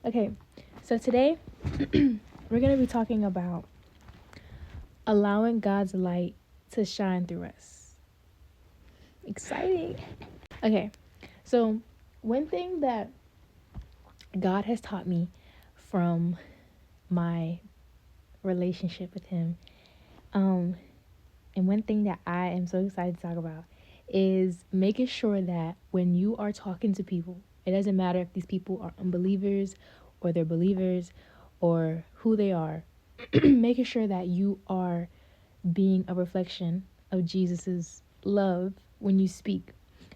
Okay, so today we're going to be talking about allowing God's light to shine through us. Exciting. Okay, so one thing that God has taught me from my relationship with Him, and one thing that I am so excited to talk about is making sure that when you are talking to people, it doesn't matter if these people are unbelievers or they're believers or who they are, making sure that you are being a reflection of Jesus's love when you speak,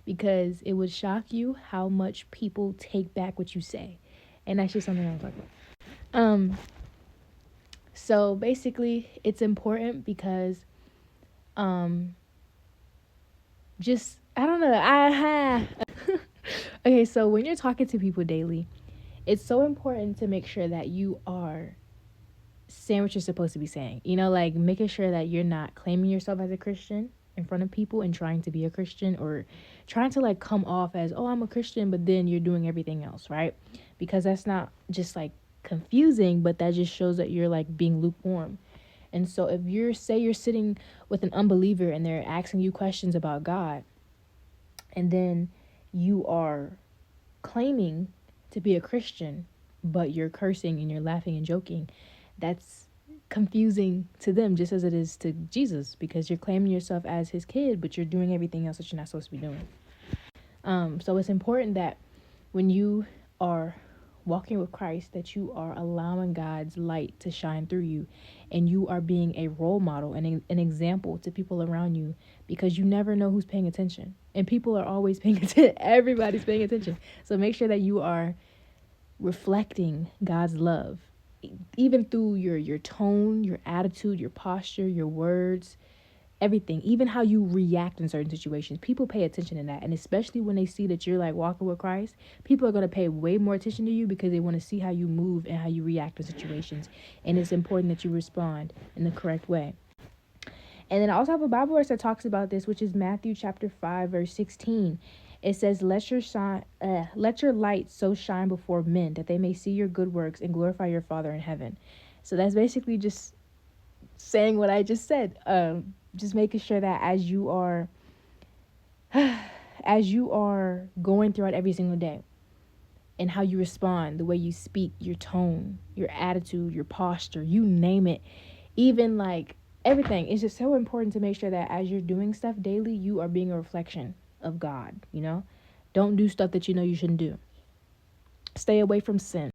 because it would shock you how much people take back what you say. And that's just something I'm talking about. So basically it's important because just I don't know. Okay, so when you're talking to people daily, it's so important to make sure that you are saying what you're supposed to be saying. Like making sure that you're not claiming yourself as a Christian in front of people and trying to be a Christian, or trying to like come off as, oh, I'm a Christian, but then you're doing everything else, right? Because that's not just like confusing, but that just shows that you're like being lukewarm. And so if you're sitting with an unbeliever and they're asking you questions about God, and then you are claiming to be a Christian, but you're cursing and you're laughing and joking, that's confusing to them just as it is to Jesus, because you're claiming yourself as his kid, but you're doing everything else that you're not supposed to be doing. So it's important that when you are walking with Christ, that you are allowing God's light to shine through you, and you are being a role model and an example to people around you, because you never know who's paying attention, and people are always paying attention. Everybody's paying attention. So make sure that you are reflecting God's love, even through your tone, your attitude, your posture, your words, everything, even how you react in certain situations. People pay attention to that, and especially when they see that you're like walking with Christ, people are going to pay way more attention to you because they want to see how you move and how you react in situations. And it's important that you respond in the correct way. And then I also have a Bible verse that talks about this, which is Matthew chapter 5 verse 16. It says, let your light so shine before men that they may see your good works and glorify your Father in heaven. So that's basically just saying what I just said. Just making sure that as you are going throughout every single day, and how you respond, the way you speak, your tone, your attitude, your posture, you name it, even like everything, it's just so important to make sure that as you're doing stuff daily, you are being a reflection of God. Don't do stuff that you know you shouldn't do. Stay away from sin.